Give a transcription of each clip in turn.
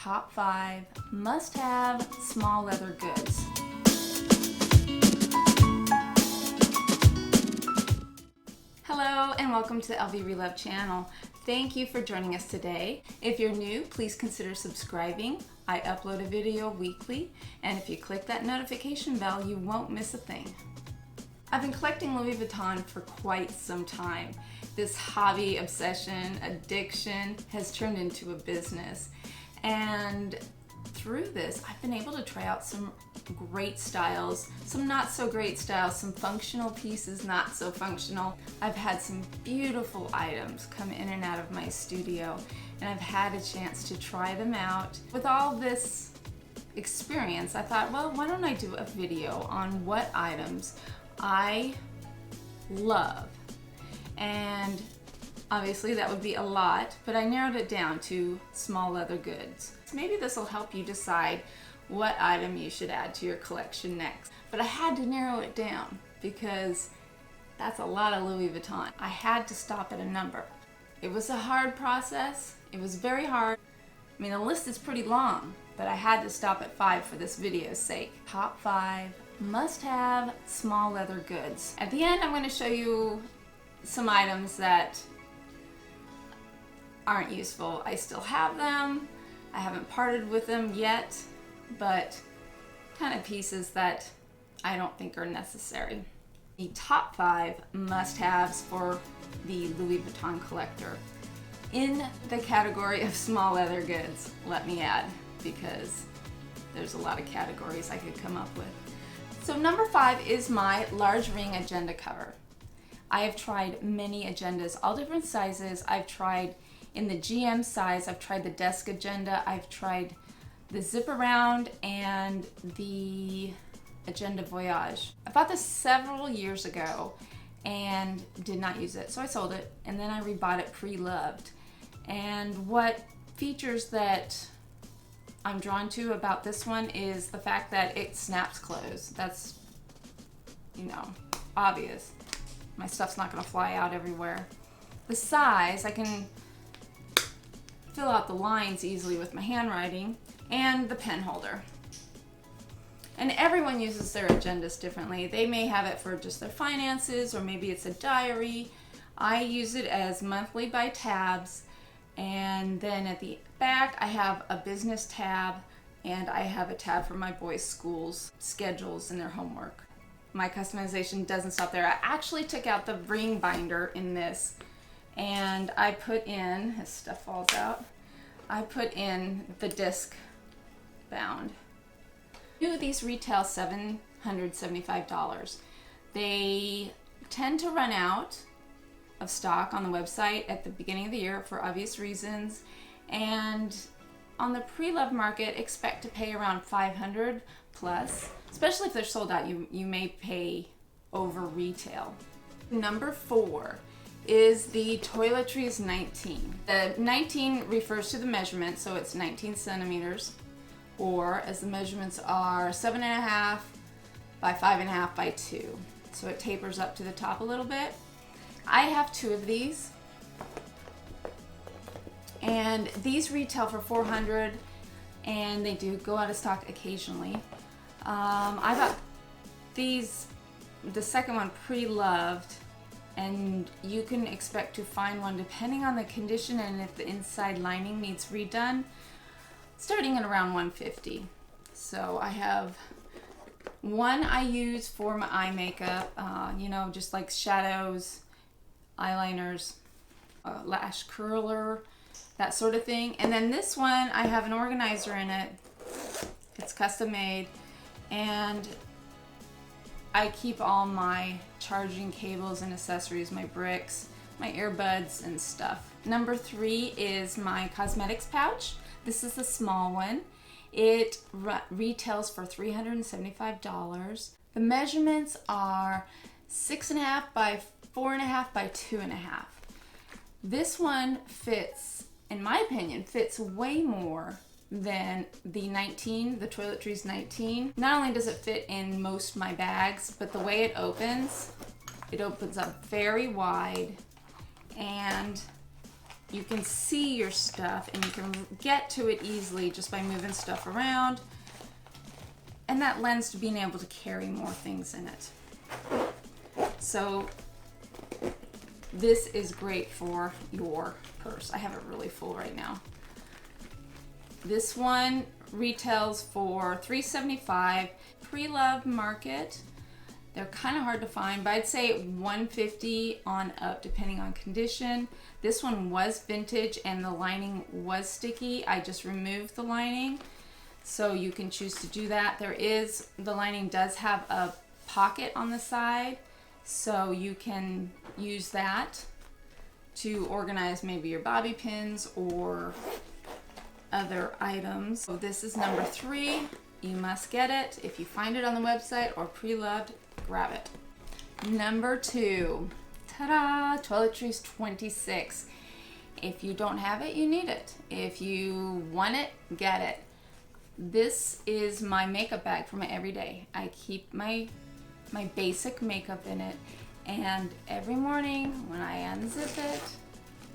Top 5 must-have small leather goods. Hello and welcome to the LV ReLoved channel. Thank you for joining us today. If you're new, please consider subscribing. I upload a video weekly, and if you click that notification bell, you won't miss a thing. I've been collecting Louis Vuitton for quite some time. This hobby, obsession, addiction has turned into a business. And through this, I've been able to try out some great styles, some not so great styles, some functional pieces, not so functional. I've had some beautiful items come in and out of my studio, and I've had a chance to try them out. With all this experience, I thought, well, why don't I do a video on what items I love? And obviously that would be a lot, but I narrowed it down to small leather goods. Maybe this will help you decide what item you should add to your collection next. But I had to narrow it down because that's a lot of Louis Vuitton. I had to stop at a number. It was a hard process. It was very hard. I mean, the list is pretty long, but I had to stop at 5 for this video's sake. Top 5 must-have small leather goods. At the end, I'm going to show you some items that aren't useful. I still have them. I haven't parted with them yet, but kind of pieces that I don't think are necessary. The top 5 must-haves for the Louis Vuitton collector in the category of small leather goods, let me add, because there's a lot of categories I could come up with. So number 5 is my large ring agenda cover. I have tried many agendas, all different sizes. I've tried in the GM size, I've tried the desk agenda, I've tried the zip around and the agenda voyage. I bought this several years ago and did not use it, so I sold it, and then I rebought it pre-loved. And what features that I'm drawn to about this one is the fact that it snaps closed. That's, obvious. My stuff's not gonna fly out everywhere. The size, I can fill out the lines easily with my handwriting, and the pen holder. And everyone uses their agendas differently. They may have it for just their finances, or maybe it's a diary. I use it as monthly by tabs, and then at the back I have a business tab, and I have a tab for my boys' schools, schedules, and their homework. My customization doesn't stop there. I actually took out the ring binder in this, and I put in, as stuff falls out, I put in the disc bound. These retail $775. They tend to run out of stock on the website at the beginning of the year for obvious reasons, and on the pre-loved market, expect to pay around $500 plus, especially if they're sold out. You may pay over retail. Number 4 is the Toiletries 19. The 19 refers to the measurement, so it's 19 centimeters, or as the measurements are 7.5 by 5.5 by 2. So it tapers up to the top a little bit. I have 2 of these, and these retail for $400, and they do go out of stock occasionally. I got these, the second one, pre-loved, and you can expect to find one depending on the condition and if the inside lining needs redone, starting at around $150. So I have one I use for my eye makeup, just like shadows, eyeliners, lash curler, that sort of thing. And then this one, I have an organizer in it. It's custom made, and I keep all my charging cables and accessories, my bricks, my earbuds and stuff. Number 3 is my Cosmetics Pouch. This is the small one. It retails for $375. The measurements are 6.5 by 4.5 by 2.5. This one fits, in my opinion, fits way more than the 19, the Toiletries 19. Not only does it fit in most of my bags, but the way it opens up very wide, and you can see your stuff and you can get to it easily just by moving stuff around. And that lends to being able to carry more things in it. So this is great for your purse. I have it really full right now. This one retails for $375. Pre-loved market. They're kind of hard to find, but I'd say $150 on up depending on condition. This one was vintage and the lining was sticky. I just removed the lining, so you can choose to do that. The lining does have a pocket on the side, so you can use that to organize maybe your bobby pins or other items. So this is number 3. You must get it. If you find it on the website or pre-loved, grab it. Number 2, ta-da, Toiletries 26. If you don't have it, you need it. If you want it, get it. This is my makeup bag for my everyday. I keep my basic makeup in it, and every morning when I unzip it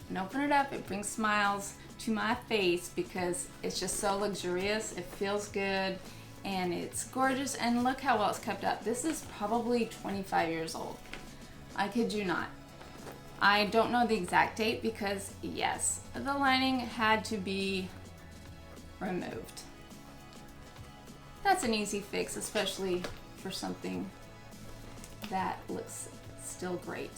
and open it up, it brings smiles to my face because it's just so luxurious. It feels good and it's gorgeous, and look how well it's kept up. This is probably 25 years old. I kid you not. I don't know the exact date because yes, the lining had to be removed. That's an easy fix, especially for something that looks still great.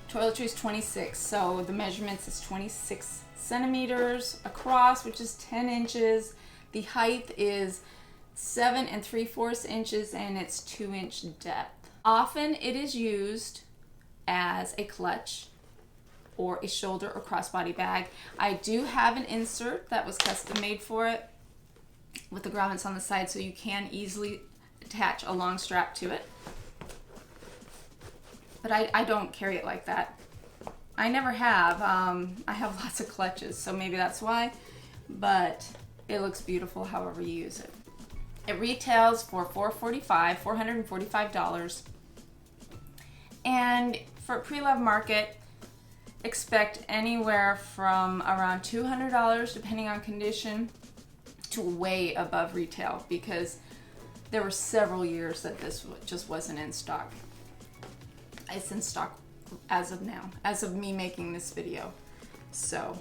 Toiletries 26, so the measurements is 26 centimeters across, which is 10 inches. The height is 7 3/4 inches, and it's 2-inch depth. Often it is used as a clutch or a shoulder or crossbody bag. I do have an insert that was custom made for it with the grommets on the side, so you can easily attach a long strap to it. But I don't carry it like that. I never have. I have lots of clutches, so maybe that's why, but it looks beautiful however you use it. It retails for $445. And for pre-loved market, expect anywhere from around $200 depending on condition to way above retail, because there were several years that this just wasn't in stock. It's in stock as of now, as of me making this video. So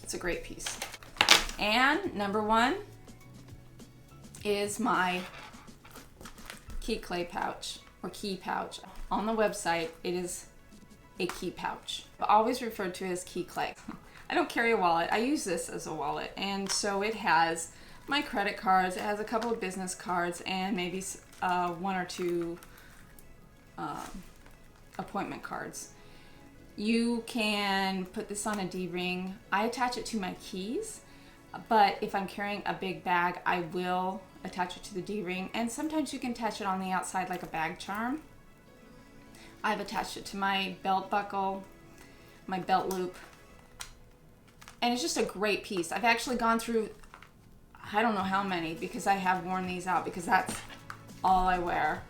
it's a great piece. And number 1 is my key pouch. On the website, it is a key pouch, but always referred to as key clay. I don't carry a wallet. I use this as a wallet, and so it has my credit cards, it has a couple of business cards, and maybe 1 or 2 appointment cards. You can put this on a D-ring. I attach it to my keys, but if I'm carrying a big bag, I will attach it to the D-ring, and sometimes you can attach it on the outside like a bag charm. I've attached it to my belt buckle, my belt loop, and it's just a great piece. I've actually gone through, I don't know how many, because I have worn these out because that's all I wear.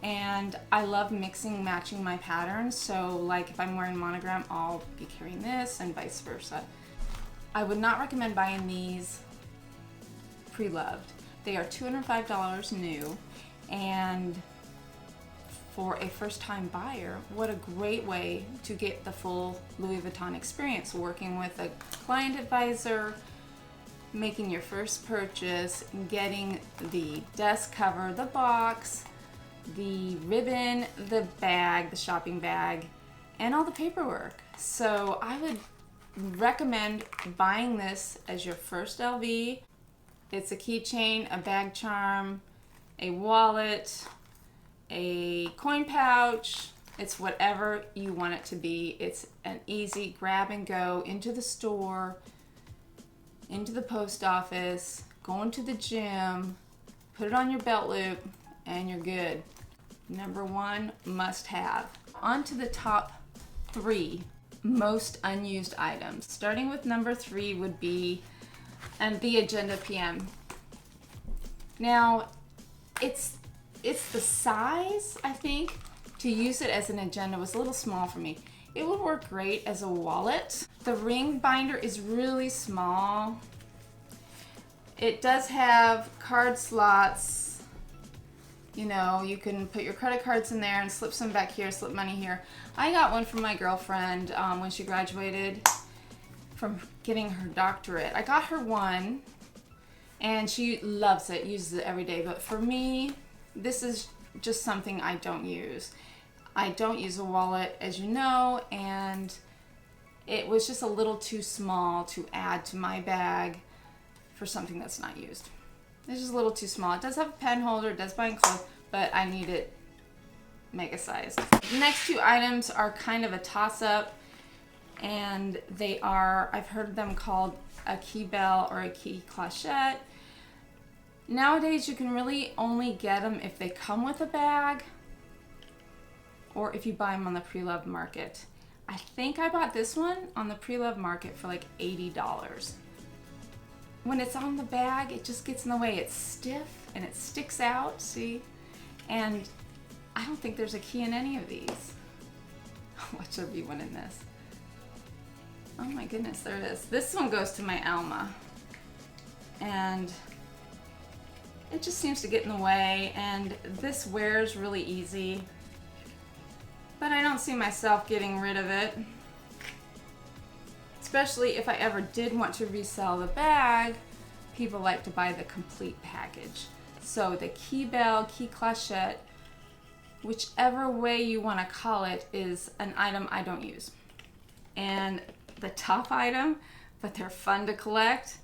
And I love mixing, matching my patterns. So like if I'm wearing monogram, I'll be carrying this and vice versa. I would not recommend buying these pre-loved. They are $205 new, and for a first-time buyer, what a great way to get the full Louis Vuitton experience, working with a client advisor, making your first purchase, getting the desk cover, the box, the ribbon, the bag, the shopping bag, and all the paperwork. So I would recommend buying this as your first LV. It's a keychain, a bag charm, a wallet, a coin pouch. It's whatever you want it to be. It's an easy grab and go into the store, into the post office, going to the gym, put it on your belt loop, and you're good. Number 1 must have. On to the top 3 most unused items. Starting with number 3 would be the Agenda PM. Now, it's the size, I think, to use it as an agenda was a little small for me. it would work great as a wallet. The ring binder is really small. It does have card slots. You know, you can put your credit cards in there and slip some back here, slip money here. I got one from my girlfriend when she graduated from getting her doctorate. I got her one and she loves it, uses it every day. But for me, this is just something I don't use. I don't use a wallet, as you know, and it was just a little too small to add to my bag for something that's not used. It's just a little too small. It does have a pen holder, it does bind clothes, but I need it mega sized. The next two items are kind of a toss-up, and they are, I've heard them called a key bell or a key clochette. Nowadays you can really only get them if they come with a bag or if you buy them on the pre-loved market. I think I bought this one on the pre-loved market for like $80. When it's on the bag, it just gets in the way. It's stiff and it sticks out, see? And I don't think there's a key in any of these. Watch there be one in this. Oh my goodness, there it is. This one goes to my Alma. And it just seems to get in the way, and this wears really easy. But I don't see myself getting rid of it. Especially if I ever did want to resell the bag, people like to buy the complete package. So the key bell, key clochette, whichever way you want to call it, is an item I don't use. And the top item, but they're fun to collect,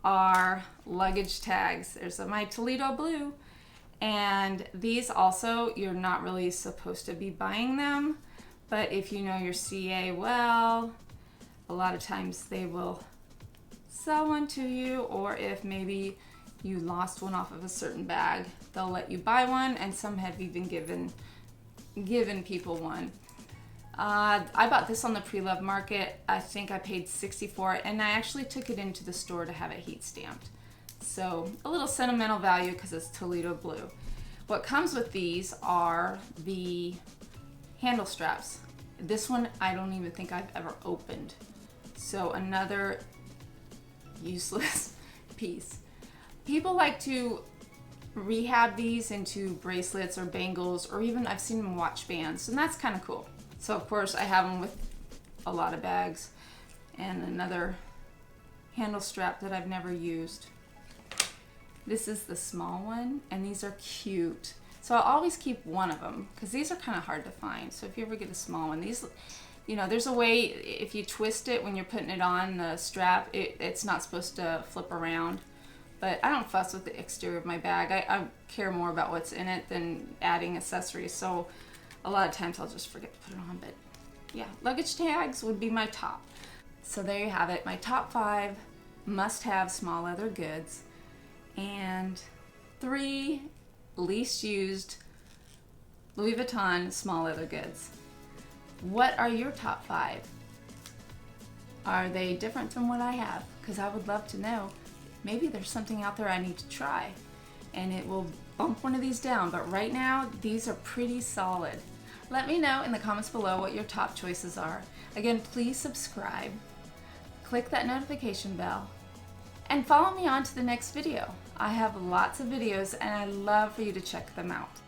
are luggage tags. There's my Toledo blue. And these also, you're not really supposed to be buying them, but if you know your CA well, a lot of times they will sell one to you, or if maybe you lost one off of a certain bag, they'll let you buy one, and some have even given people one. I bought this on the pre-loved market. I think I paid $60 for it, and I actually took it into the store to have it heat stamped. So a little sentimental value because it's Toledo blue. What comes with these are the handle straps. This one I don't even think I've ever opened. So another useless piece. People like to rehab these into bracelets or bangles, or even I've seen them watch bands, and that's kind of cool. So of course I have them with a lot of bags, and another handle strap that I've never used. This is the small one, and these are cute. So I'll always keep one of them because these are kind of hard to find. So if you ever get a small one, these, you know, there's a way if you twist it when you're putting it on the strap, it's not supposed to flip around. But I don't fuss with the exterior of my bag. I care more about what's in it than adding accessories. So a lot of times I'll just forget to put it on. But yeah, luggage tags would be my top. So there you have it, my top 5 must-have small leather goods, and 3 least used Louis Vuitton small leather goods. What are your top 5? Are they different from what I have? Because I would love to know. Maybe there's something out there I need to try, and it will bump one of these down. But right now, these are pretty solid. Let me know in the comments below what your top choices are. Again, please subscribe, click that notification bell, and follow me on to the next video. I have lots of videos, and I'd love for you to check them out.